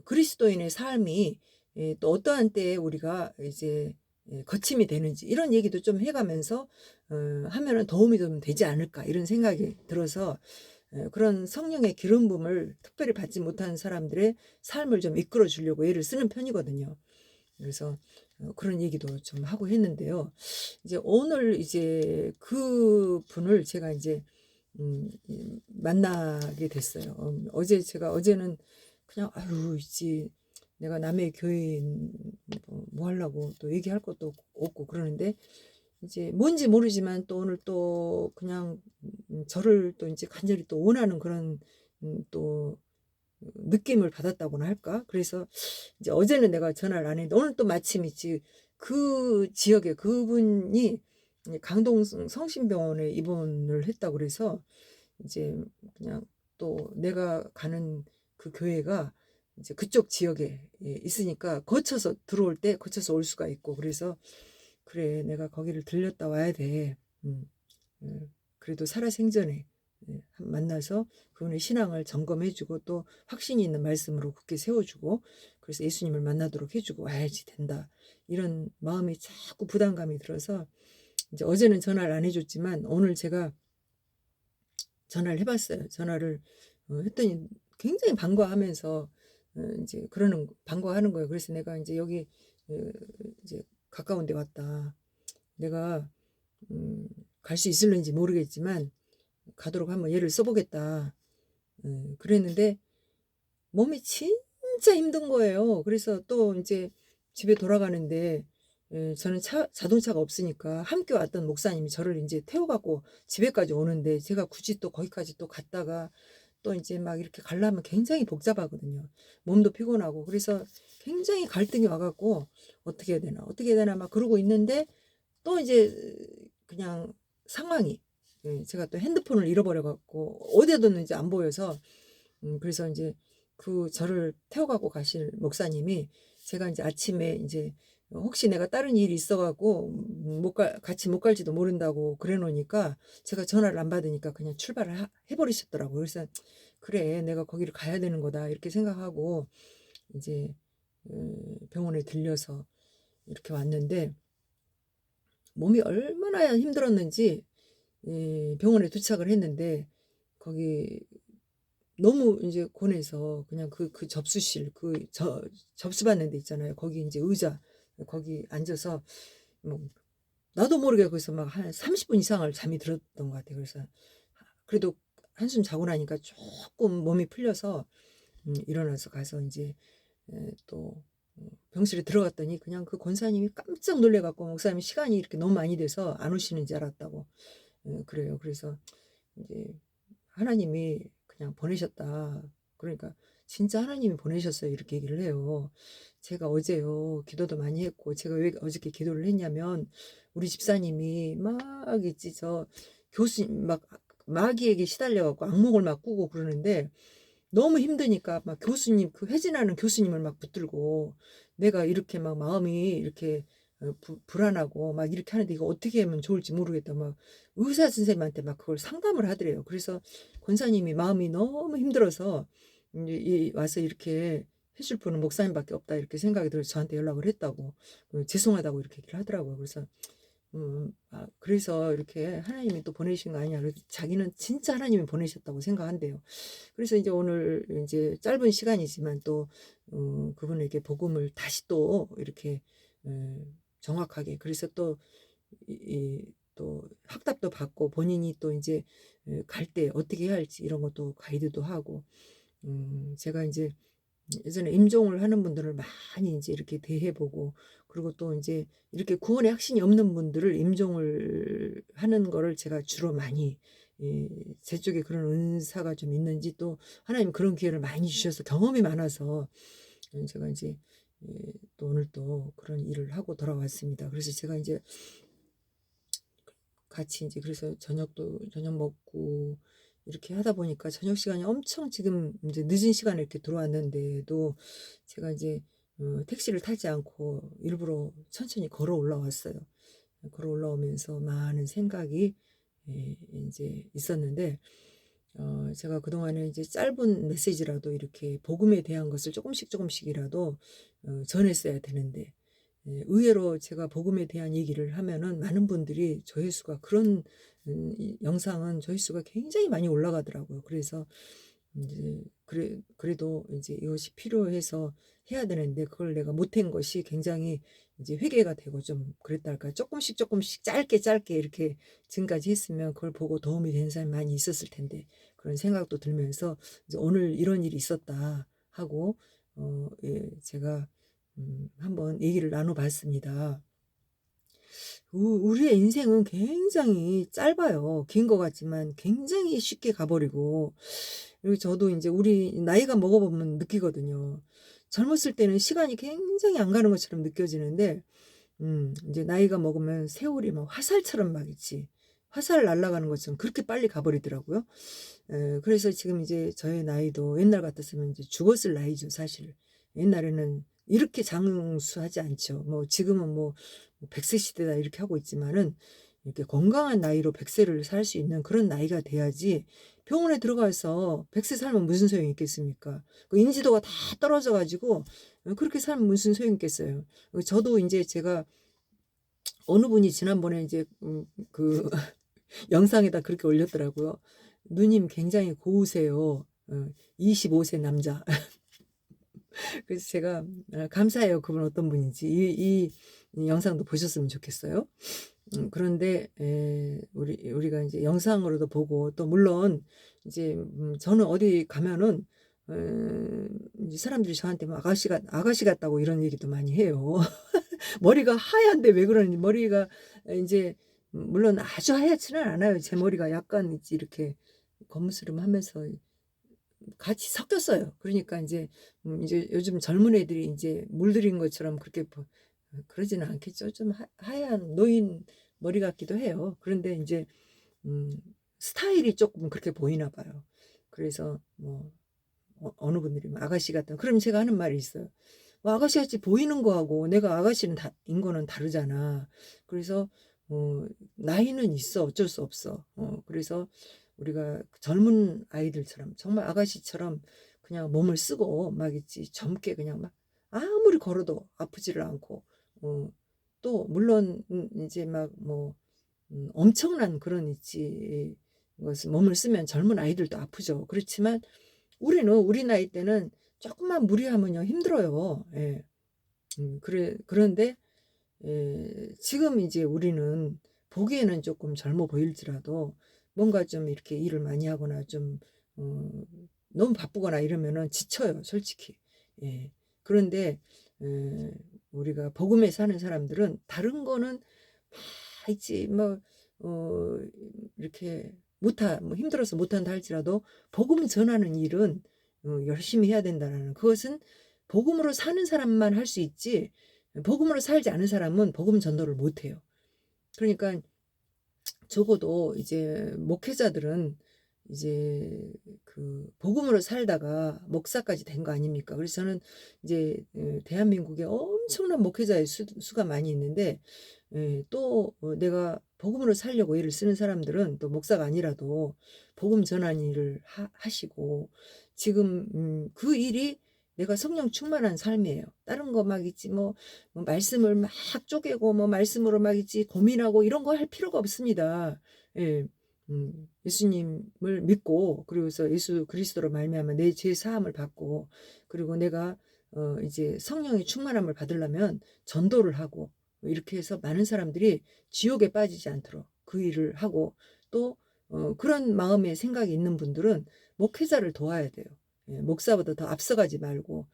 그리스도인의 삶이 또 어떠한 때에 우리가 이제 거침이 되는지 이런 얘기도 좀 해가면서 하면은 도움이 좀 되지 않을까 이런 생각이 들어서 그런 성령의 기름 부음을 특별히 받지 못한 사람들의 삶을 좀 이끌어 주려고 애를 쓰는 편이거든요. 그래서 그런 얘기도 좀 하고 했는데요. 이제 오늘 이제 그분을 제가 이제 만나게 됐어요. 어제 제가 어제는 그냥 아유 있지 내가 남의 교회 뭐 하려고 또 얘기할 것도 없고 그러는데 이제 뭔지 모르지만 또 오늘 또 그냥 저를 또 이제 간절히 또 원하는 그런 또 느낌을 받았다고나 할까? 그래서 이제 어제는 내가 전화를 안 했는데 오늘 또 마침 있지 그 지역에 그분이 강동 성심병원에 입원을 했다고 그래서 이제 그냥 또 내가 가는 그 교회가 이제 그쪽 지역에 있으니까 거쳐서 들어올 때 거쳐서 올 수가 있고 그래서 그래 내가 거기를 들렸다 와야 돼. 그래도 살아생전에 만나서 그분의 신앙을 점검해주고 또 확신이 있는 말씀으로 굳게 세워주고 그래서 예수님을 만나도록 해주고 와야지 된다. 이런 마음이 자꾸 부담감이 들어서 이제 어제는 전화를 안 해줬지만 오늘 제가 전화를 해봤어요. 전화를 했더니 굉장히 반가워하면서 이제 그러는 반가워하는 거예요. 그래서 내가 이제 여기 이제 가까운 데 왔다. 내가 갈 수 있을는지 모르겠지만 가도록 한번 얘를 써보겠다. 그랬는데 몸이 진짜 힘든 거예요. 그래서 또 이제 집에 돌아가는데 저는 자동차가 없으니까 함께 왔던 목사님이 저를 이제 태워갖고 집에까지 오는데 제가 굳이 또 거기까지 또 갔다가 또 이제 막 이렇게 가려면 굉장히 복잡하거든요. 몸도 피곤하고 그래서 굉장히 갈등이 와갖고 어떻게 해야 되나 어떻게 해야 되나 막 그러고 있는데 또 이제 그냥 상황이 제가 또 핸드폰을 잃어버려 갖고 어디에 뒀는지 안 보여서 그래서 이제 그 저를 태워가고 가실 목사님이 제가 이제 아침에 이제 혹시 내가 다른 일이 있어 갖고 같이 못 갈지도 모른다고 그래 놓으니까 제가 전화를 안 받으니까 그냥 출발을 해버리셨더라고요. 그래서 그래 내가 거기를 가야 되는 거다 이렇게 생각하고 이제 병원에 들려서 이렇게 왔는데 몸이 얼마나 힘들었는지 병원에 도착을 했는데 거기 너무 이제 고뇌서 그냥 그 접수실 접수받는 데 있잖아요. 거기 이제 의자 거기 앉아서 뭐 나도 모르게 거기서 막 한 30분 이상을 잠이 들었던 것 같아요. 그래서 그래도 한숨 자고 나니까 조금 몸이 풀려서 일어나서 가서 이제 또 병실에 들어갔더니 그냥 그 권사님이 깜짝 놀래 갖고 목사님 시간이 이렇게 너무 많이 돼서 안 오시는 줄 알았다고 그래요. 그래서 이제 하나님이 그냥 보내셨다. 그러니까 진짜 하나님이 보내셨어요. 이렇게 얘기를 해요. 제가 어제요. 기도도 많이 했고 제가 왜 어저께 기도를 했냐면 우리 집사님이 막 있지 저 교수님 막 마귀에게 시달려 갖고 악몽을 막 꾸고 그러는데 너무 힘드니까 막 교수님 그 회진하는 교수님을 막 붙들고 내가 이렇게 막 마음이 이렇게 불안하고 막 이렇게 하는데 이거 어떻게 하면 좋을지 모르겠다 막 의사 선생님한테 막 그걸 상담을 하더래요. 그래서 권사님이 마음이 너무 힘들어서 이제 와서 이렇게 해줄 분은 목사님밖에 없다 이렇게 생각이 들어서 저한테 연락을 했다고 죄송하다고 이렇게 얘기를 하더라고요. 그래서 그래서 이렇게 하나님이 또 보내신 거 아니냐. 그래서 자기는 진짜 하나님이 보내셨다고 생각한대요. 그래서 이제 오늘 이제 짧은 시간이지만 또 그분에게 복음을 다시 또 이렇게 정확하게 그래서 또 또 확답도 받고 본인이 또 이제 갈 때 어떻게 해야 할지 이런 것도 가이드도 하고 제가 이제 예전에 임종을 하는 분들을 많이 이제 이렇게 대해보고 그리고 또 이제 이렇게 구원의 확신이 없는 분들을 임종을 하는 거를 제가 주로 많이 제 쪽에 그런 은사가 좀 있는지 또 하나님 그런 기회를 많이 주셔서 경험이 많아서 제가 이제 또 오늘 또 그런 일을 하고 돌아왔습니다. 그래서 제가 이제 같이 이제 그래서 저녁 먹고 이렇게 하다 보니까 저녁 시간이 엄청 지금 이제 늦은 시간에 이렇게 들어왔는데도 제가 이제 택시를 타지 않고 일부러 천천히 걸어 올라왔어요. 걸어 올라오면서 많은 생각이 이제 있었는데 제가 그동안에 이제 짧은 메시지라도 이렇게 복음에 대한 것을 조금씩이라도 전했어야 되는데 의외로 제가 복음에 대한 얘기를 하면은 많은 분들이 조회수가 그런 이 영상은 조회수가 굉장히 많이 올라가더라고요. 그래서 이제 그래도 이제 이것이 필요해서 해야 되는데 그걸 내가 못한 것이 굉장히 이제 회개가 되고 좀 그랬달까. 조금씩 짧게 짧게 이렇게 지금까지 했으면 그걸 보고 도움이 되는 사람이 많이 있었을 텐데 그런 생각도 들면서 이제 오늘 이런 일이 있었다 하고 예, 제가 한번 얘기를 나눠 봤습니다. 우리의 인생은 굉장히 짧아요. 긴 것 같지만 굉장히 쉽게 가버리고 그리고 저도 이제 우리 나이가 먹어보면 느끼거든요. 젊었을 때는 시간이 굉장히 안 가는 것처럼 느껴지는데 이제 나이가 먹으면 세월이 막 화살처럼 막 있지. 화살 날아가는 것처럼 그렇게 빨리 가버리더라고요. 그래서 지금 이제 저의 나이도 옛날 같았으면 이제 죽었을 나이죠, 사실. 옛날에는 이렇게 장수하지 않죠. 뭐 지금은 뭐 100세 시대다 이렇게 하고 있지만은 이렇게 건강한 나이로 100세를 살 수 있는 그런 나이가 돼야지 병원에 들어가서 100세 살면 무슨 소용이 있겠습니까? 그 인지도가 다 떨어져 가지고 그렇게 살면 무슨 소용이 있겠어요. 저도 인제 제가 어느 분이 지난번에 이제 그 영상에다 그렇게 올렸더라고요. "누님 굉장히 고우세요. 25세 남자." 그래서 제가 감사해요. 그분 어떤 분인지. 이 영상도 보셨으면 좋겠어요. 그런데 우리가 이제 영상으로도 보고 또 물론 이제 저는 어디 가면은 이제 사람들이 저한테 막 아가씨 같다고 이런 얘기도 많이 해요. 머리가 하얀데 왜 그러는지 머리가 인제 물론 아주 하얗지는 않아요. 제 머리가 약간 있지 이렇게 거무스름하면서 같이 섞였어요. 그러니까 인제 이제 요즘 젊은 애들이 인제 물들인 것처럼 그렇게 그러지는 않겠죠. 좀 하얀 노인 머리 같기도 해요. 그런데 인제 음 스타일이 쪼끔 그렇게 보이나 봐요. 그래서 뭐 어느 분들이 뭐 "아가씨 같다." 그럼 제가 하는 말이 있어요. 뭐 아가씨같이 보이는 거하고 내가 아가씨는 인 거는 다르잖아. 그래서 나이는 있어. 어쩔 수 없어. 그래서 우리가 젊은 아이들처럼 정말 아가씨처럼 그냥 몸을 쓰고 막 있지 젊게 그냥 막 아무리 걸어도 아프지를 않고 또 물론 인제 막 뭐 엄청난 그런 있지 것은 몸을 쓰면 젊은 아이들도 아프죠. 그렇지만 우리 나이 때는 쪼끔만 무리하면요 힘들어요. 예. 그런데 지금 이제 우리는 보기에는 쪼끔 젊어 보일지라도 뭔가 좀 이렇게 일을 많이 하거나 좀 어 너무 바쁘거나 이러면은 지쳐요 솔직히. 예. 그런데 에 우리가 복음에 사는 사람들은 다른 거는 다 있지 뭐 어 이렇게 뭐 힘들어서 못한다 할지라도 복음 전하는 일은 열심히 해야 된다라는 그것은 복음으로 사는 사람만 할 수 있지 복음으로 살지 않은 사람은 복음 전도를 못 해요. 그러니까 적어도 이제 목회자들은 이제 그 복음으로 살다가 목사까지 된 거 아닙니까? 그래서 저는 이제 대한민국에 엄청난 목회자의 수가 많이 있는데 또 내가 복음으로 살려고 애를 쓰는 사람들은 또 목사가 아니라도 복음 전하는 일을 하시고 지금 그 일이 내가 성령 충만한 삶이에요. 다른 거 막 있지 뭐 말씀을 막 쪼개고 뭐 말씀으로 막 있지 고민하고 이런 거 할 필요가 없습니다. 예. 예수님을 믿고 그리고서 예수 그리스도로 말미암아 내 죄 사함을 받고 그리고 내가 이제 성령의 충만함을 받으려면 전도를 하고 뭐 이렇게 해서 많은 사람들이 지옥에 빠지지 않도록 그 일을 하고 또 그런 마음의 생각이 있는 분들은 목회자를 도와야 돼요. 예 목사보다 더 앞서가지 말고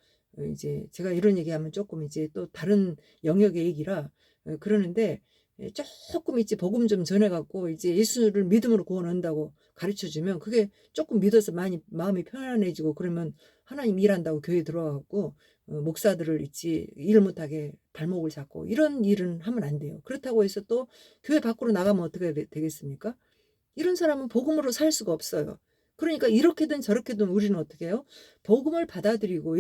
이제 제가 이런 얘기하면 쪼끔 이제 또 다른 영역의 얘기라 그러는데 쪼끔 이제 복음 좀 전해 갖고 이제 예수를 믿음으로 구원한다고 가르쳐 주면 그게 쪼끔 믿어서 많이 마음이 편안해지고 그러면 하나님 일한다고 교회에 들어와 갖고 목사들을 있지 일 못하게 발목을 잡고 이런 일은 하면 안 돼요. 그렇다고 해서 또 교회 밖으로 나가면 어떻게 되겠습니까? 이런 사람은 복음으로 살 수가 없어요. 그러니까 이렇게든 저렇게든 우리는 어떻게 해요? 복음을 받아들이고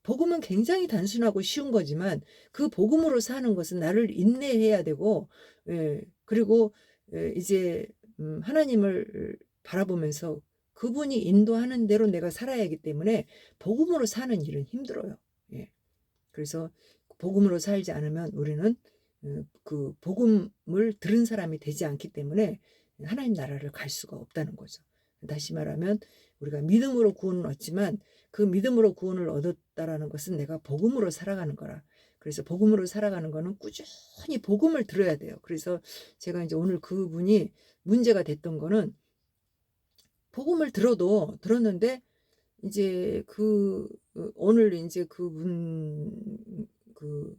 복음은 굉장히 단순하고 쉬운 거지만 그 복음으로 사는 것은 나를 인내해야 되고 그리고 이제 하나님을 바라보면서 그분이 인도하는 대로 내가 살아야 하기 때문에 복음으로 사는 일은 힘들어요. 예. 그래서 복음으로 살지 않으면 우리는 그 복음을 들은 사람이 되지 않기 때문에 하나님 나라를 갈 수가 없다는 거죠. 다시 말하면 우리가 믿음으로 구원을 얻지만 그 믿음으로 구원을 얻었다라는 것은 내가 복음으로 살아가는 거라. 그래서 복음으로 살아가는 거는 꾸준히 복음을 들어야 돼요. 그래서 제가 이제 오늘 그분이 문제가 됐던 거는 복음을 들었는데 이제 오늘 이제 그분 그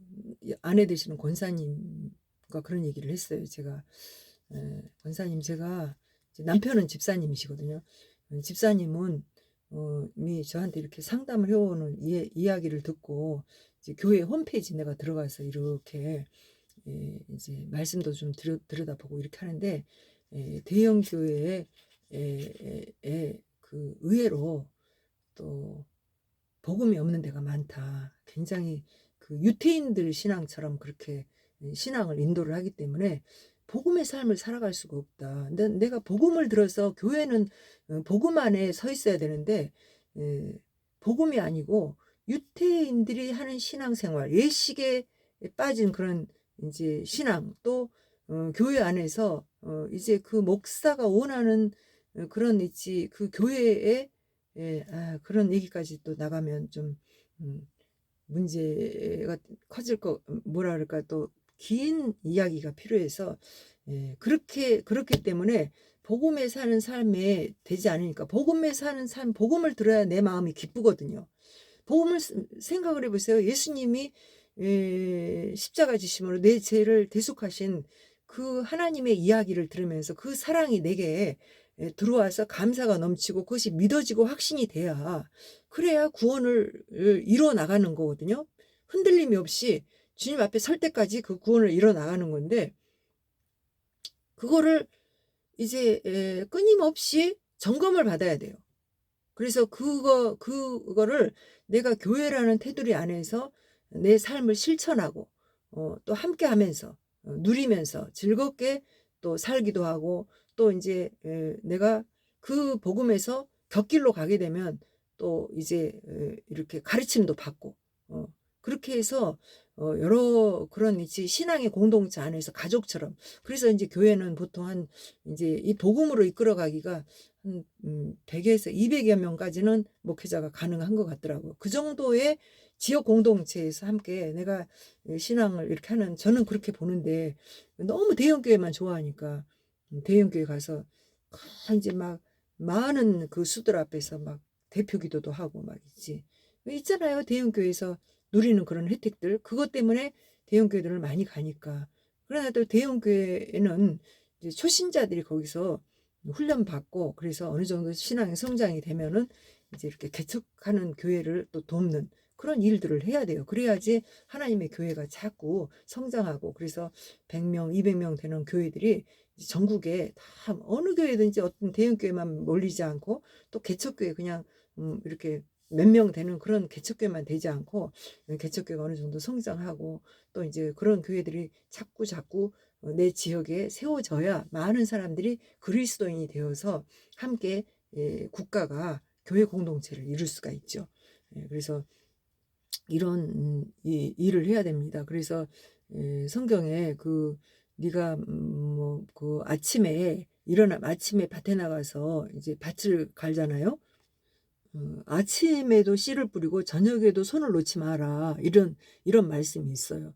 아내 되시는 권사님과 그런 얘기를 했어요. 제가 권사님 제가 남편은 집사님이시거든요. 집사님은 이 저한테 이렇게 상담을 해오는 이야기를 듣고 이제 교회 홈페이지 내가 들어가서 이렇게 이제 말씀도 좀 들여다보고 이렇게 하는데 대형 교회에 그 의외로 또 복음이 없는 데가 많다. 굉장히 그 유태인들 신앙처럼 그렇게 신앙을 인도를 하기 때문에 복음의 삶을 살아갈 수가 없다. 근데 내가 복음을 들어서 교회는 복음 안에 서 있어야 되는데 복음이 아니고 유태인들이 하는 신앙생활, 예식에 빠진 그런 이제 신앙 또 교회 안에서 이제 그 목사가 원하는 그런 있지 그 교회에 그런 얘기까지 또 나가면 좀 문제가 커질 거 뭐라 그럴까 또 긴 이야기가 필요해서 그렇기 때문에 복음에 사는 삶에 되지 않으니까 복음에 사는 삶 복음을 들어야 내 마음이 기쁘거든요. 복음을 생각을 해보세요. 예수님이 십자가 지심으로 내 죄를 대속하신 그 하나님의 이야기를 들으면서 그 사랑이 내게 들어와서 감사가 넘치고 그것이 믿어지고 확신이 돼야 그래야 구원을 이뤄 나가는 거거든요. 흔들림이 없이 주님 앞에 설 때까지 그 구원을 이뤄 나가는 건데 그거를 이제 끊임없이 점검을 받아야 돼요. 그래서 그거를 내가 교회라는 테두리 안에서 내 삶을 실천하고 또 함께 하면서 누리면서 즐겁게 또 살기도 하고 또 이제 내가 그 복음에서 곁길로 가게 되면 또 이제 이렇게 가르침도 받고 그렇게 해서 여러 그런 이제 신앙의 공동체 안에서 가족처럼 그래서 이제 교회는 보통 한 이제 이 복음으로 이끌어가기가 한 100에서 200여 명까지는 목회자가 가능한 것 같더라고요. 그 정도의 지역 공동체에서 함께 내가 신앙을 이렇게 하는 저는 그렇게 보는데 너무 대형교회만 좋아하니까 대형교회 가서 이제 막 많은 그 수들 앞에서 막 대표 기도도 하고 막 있잖아요. 대형교회에서 누리는 그런 혜택들 그것 때문에 대형교회들을 많이 가니까 그러나 또 대형교회에는 이제 초신자들이 거기서 훈련 받고 그래서 어느 정도 신앙의 성장이 되면은 이제 이렇게 개척하는 교회를 또 돕는 그런 일들을 해야 돼요. 그래야지 하나님의 교회가 자꾸 성장하고 그래서 100명, 200명 되는 교회들이 전국에 다 어느 교회든지 어떤 대형 교회만 몰리지 않고 또 개척교회 그냥 이렇게 몇 명 되는 그런 개척교회만 되지 않고 개척교회가 어느 정도 성장하고 또 이제 그런 교회들이 자꾸 내 지역에 세워져야 많은 사람들이 그리스도인이 되어서 함께 국가가 교회 공동체를 이룰 수가 있죠. 그래서 이런 일을 해야 됩니다. 그래서 성경에 네가 뭐 그 아침에 아침에 밭에 나가서 이제 밭을 갈잖아요. 아침에도 씨를 뿌리고 저녁에도 손을 놓지 마라. 이런 말씀이 있어요.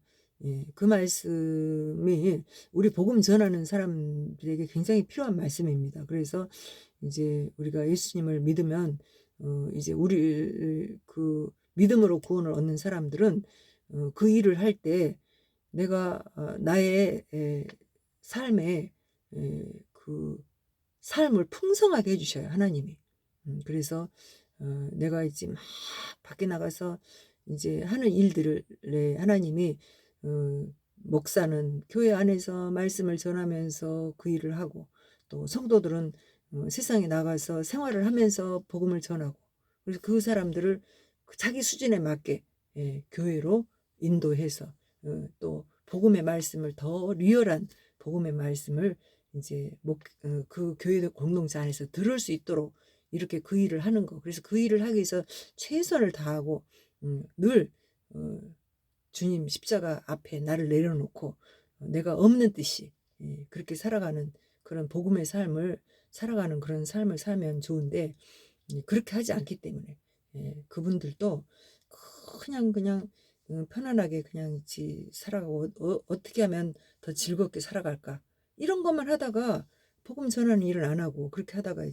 그 말씀이 우리 복음 전하는 사람들에게 굉장히 필요한 말씀입니다. 그래서 이제 우리가 예수님을 믿으면 이제 우리 그 믿음으로 구원을 얻는 사람들은 그 일을 할 때 내가 나의 삶에 그 삶을 풍성하게 해주셔요. 하나님이. 그래서 내가 이제 막 밖에 나가서 이제 하는 일들을 하나님이 목사는 교회 안에서 말씀을 전하면서 그 일을 하고 또 성도들은 세상에 나가서 생활을 하면서 복음을 전하고 그래서 그 사람들을 자기 수준에 맞게 교회로 인도해서 또 복음의 말씀을 더 리얼한 복음의 말씀을 이제 그 교회 공동체 안에서 들을 수 있도록 이렇게 그 일을 하는 거. 그래서 그 일을 하기 위해서 최선을 다하고 늘 주님 십자가 앞에 나를 내려놓고 내가 없는 듯이 그렇게 살아가는 그런 복음의 삶을 살아가는 그런 삶을 살면 좋은데 그렇게 하지 않기 때문에 그분들도 그냥 편안하게 그냥 살아가고 어떻게 하면 더 즐겁게 살아갈까 이런 것만 하다가 복음 전하는 일을 안 하고 그렇게 하다가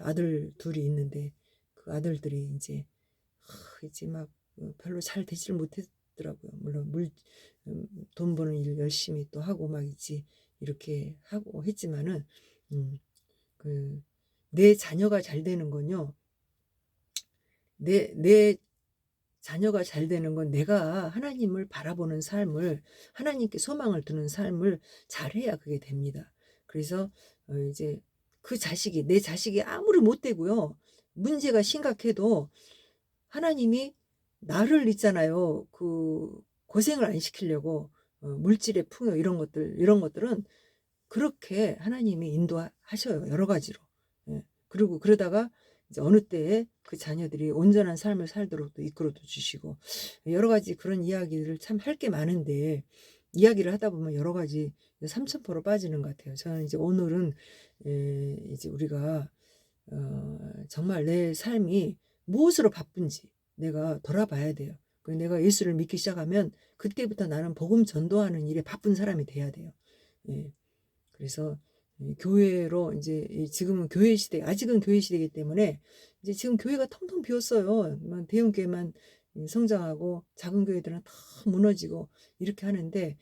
아들 둘이 있는데 그 아들들이 이제 막 별로 잘 되지를 못했더라고요. 물론 돈 버는 일 열심히 또 하고 막 이렇게 하고 했지만은 음, 내 자녀가 잘 되는 건요. 내 자녀가 잘 되는 건 내가 하나님을 바라보는 삶을 하나님께 소망을 두는 삶을 잘해야 그게 됩니다. 그래서 이제 내 자식이 아무리 못되고요. 문제가 심각해도 하나님이 나를 있잖아요. 고생을 안 시키려고 물질의 풍요 이런 것들은 그렇게 하나님이 인도하셔요. 여러 가지로. 그리고 그러다가 이제 어느 때에 그 자녀들이 온전한 삶을 살도록 또 이끌어도 주시고 여러 가지 그런 이야기를 참 할 게 많은데 이야기를 하다 보면 여러 가지 삼천포로 빠지는 것 같아요. 저는 이제 오늘은 이제 우리가 정말 내 삶이 무엇으로 바쁜지 내가 돌아봐야 돼요. 내가 예수를 믿기 시작하면 그때부터 나는 복음 전도하는 일에 바쁜 사람이 돼야 돼요. 예. 그래서 교회로 지금은 교회 시대, 아직은 교회 시대이기 때문에 이제 지금 교회가 텅텅 비었어요. 대형 교회만 성장하고 작은 교회들은 다 무너지고 이렇게 하는데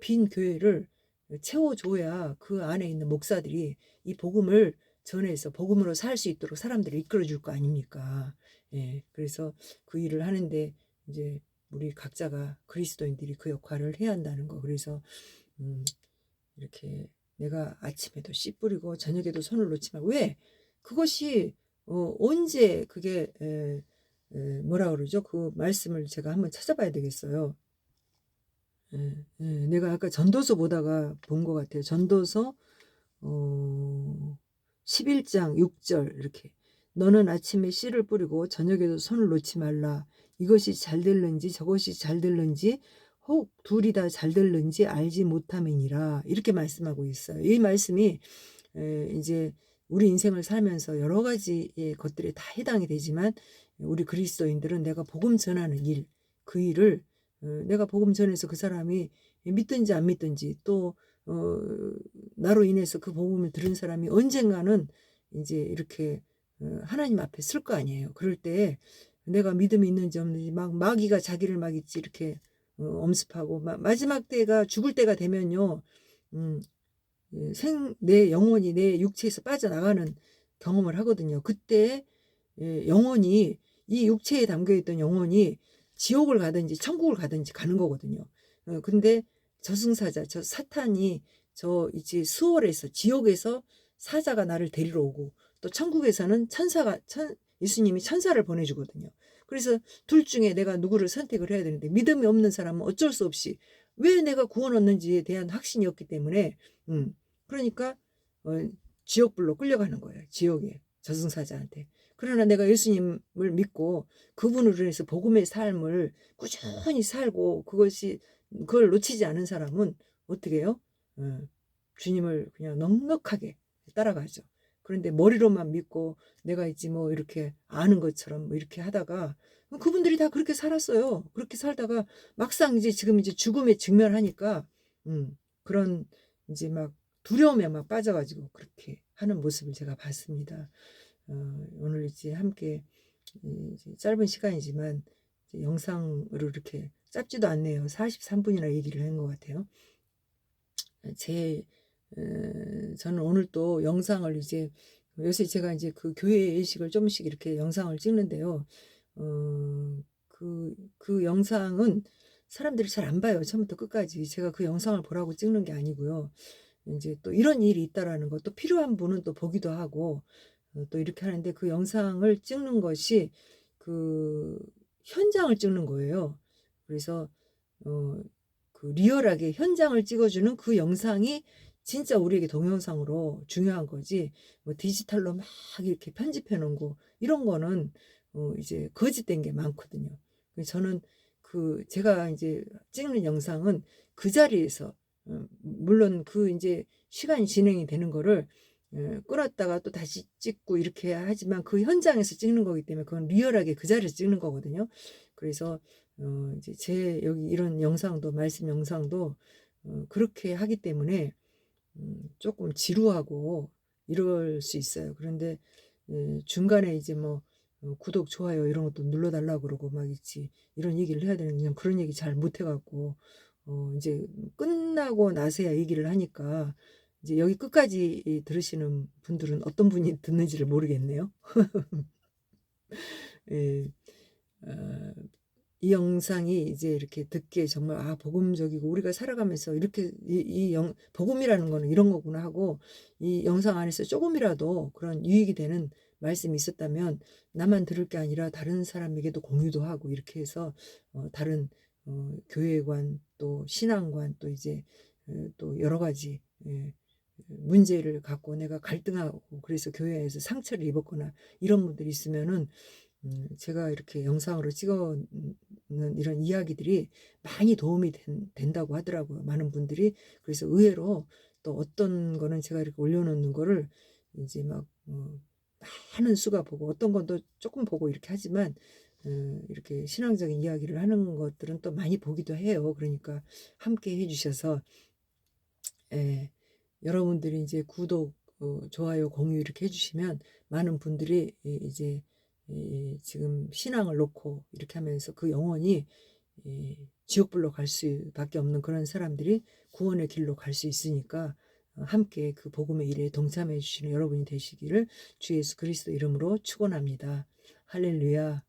빈 교회를 채워줘야 그 안에 있는 목사들이 이 복음을 전해서 복음으로 살 수 있도록 사람들을 이끌어줄 거 아닙니까? 그래서 그 일을 하는데 이제 우리 각자가 그리스도인들이 그 역할을 해야 한다는 거. 그래서 이렇게 내가 아침에도 씨 뿌리고 저녁에도 손을 놓지 말고 왜 그것이 언제 그게 뭐라 그러죠? 그 말씀을 제가 한번 찾아봐야 되겠어요. 내가 아까 전도서 보다가 본 것 같아요. 전도서 11장 6절 이렇게 너는 아침에 씨를 뿌리고 저녁에도 손을 놓지 말라. 이것이 잘 될는지 저것이 잘 될는지 혹 둘이 다 잘 될는지 알지 못함이니라. 이렇게 말씀하고 있어요. 이 말씀이 이제 우리 인생을 살면서 여러 가지의 것들이 다 해당이 되지만 우리 그리스도인들은 내가 복음 전하는 일, 그 일을 내가 복음 전해서 그 사람이 믿든지 안 믿든지 또 나로 인해서 그 복음을 들은 사람이 언젠가는 이제 이렇게 하나님 앞에 쓸 거 아니에요. 그럴 때 내가 믿음이 있는지 없는지 막 마귀가 자기를 막 이렇게 엄습하고 마지막 때가 죽을 때가 되면요. 내 영혼이 내 육체에서 빠져나가는 경험을 하거든요. 그때 영혼이 이 육체에 담겨있던 영혼이 지옥을 가든지 천국을 가든지 가는 거거든요. 근데 저승사자 저 사탄이 이제 수월에서 지옥에서 사자가 나를 데리러 오고 또 천국에서는 예수님이 천사를 보내주거든요. 그래서 둘 중에 내가 누구를 선택을 해야 되는데 믿음이 없는 사람은 어쩔 수 없이 왜 내가 구원 얻는지에 대한 확신이 없기 때문에 그러니까 지옥불로 끌려가는 거예요. 지옥에 저승사자한테. 그러나 내가 예수님을 믿고 그분으로 인해서 복음의 삶을 꾸준히 살고 그걸 놓치지 않은 사람은 어떻게 해요? 주님을 그냥 넉넉하게 따라가죠. 그런데 머리로만 믿고 내가 뭐 이렇게 아는 것처럼 뭐 이렇게 하다가 그분들이 다 그렇게 살았어요. 그렇게 살다가 막상 지금 죽음에 직면하니까 그런 막 두려움에 막 빠져가지고 그렇게 하는 모습을 제가 봤습니다. 오늘 함께 짧은 시간이지만 영상으로 이렇게 짧지도 않네요. 43분이나 얘기를 한 것 같아요. 저는 오늘 또 영상을 요새 제가 그 교회 예식을 조금씩 이렇게 영상을 찍는데요. 그 영상은 사람들이 잘 안 봐요. 처음부터 끝까지. 제가 그 영상을 보라고 찍는 게 아니고요. 또 이런 일이 있다라는 거, 또 필요한 분은 또 보기도 하고, 또 이렇게 하는데 그 영상을 찍는 것이 그 현장을 찍는 거예요. 그래서, 그 리얼하게 현장을 찍어주는 그 영상이 진짜 우리에게 동영상으로 중요한 거지, 뭐 디지털로 막 이렇게 편집해 놓은 거, 이런 거는, 이제 거짓된 게 많거든요. 저는 제가 이제 찍는 영상은 그 자리에서 물론 이제 시간이 진행이 되는 거를 끊었다가 또 다시 찍고 이렇게 하지만 그 현장에서 찍는 거기 때문에 그건 리얼하게 그 자리에서 찍는 거거든요. 그래서 이제 제 여기 이런 영상도 말씀 영상도 그렇게 하기 때문에 조금 지루하고 이럴 수 있어요. 그런데 중간에 이제 뭐 구독, 좋아요 이런 것도 눌러 달라고 그러고 막 있지 이런 얘기를 해야 되는데 그냥 그런 얘기 잘 못해 갖고 이제 끝나고 나서야 얘기를 하니까 이제 여기 끝까지 들으시는 분들은 어떤 분이 듣는지를 모르겠네요. 예. 어 이 영상이 이제 이렇게 듣기에 정말 '아 복음적이고 우리가 살아가면서 이렇게 이 영 복음이라는 거는 이런 거구나.' 하고 이 영상 안에서 조금이라도 그런 유익이 되는 말씀이 있었다면 나만 들을 게 아니라 다른 사람에게도 공유도 하고 이렇게 해서 다른 교회관 또 신앙관 또 이제 또 여러 가지 문제를 갖고 내가 갈등하고 그래서 교회에서 상처를 입었거나 이런 분들이 있으면은 제가 이렇게 영상으로 찍어 는 이런 이야기들이 많이 도움이 된다고 하더라고요. 많은 분들이. 그래서 의외로 또 어떤 거는 제가 이렇게 올려놓는 거를 이제 막 많은 수가 보고 어떤 건 또 조금 보고 이렇게 하지만 이렇게 신앙적인 이야기를 하는 것들은 또 많이 보기도 해요. 그러니까 함께 해 주셔서 예. 여러분들이 이제 구독, 좋아요, 공유 이렇게 해 주시면 많은 분들이 이제 지금 신앙을 놓고 이렇게 하면서 그 영혼이 지옥불로 갈 수밖에 없는 그런 사람들이 구원의 길로 갈 수 있으니까 함께 그 복음의 일에 동참해 주시는 여러분이 되시기를 주 예수 그리스도 이름으로 축원합니다. 할렐루야.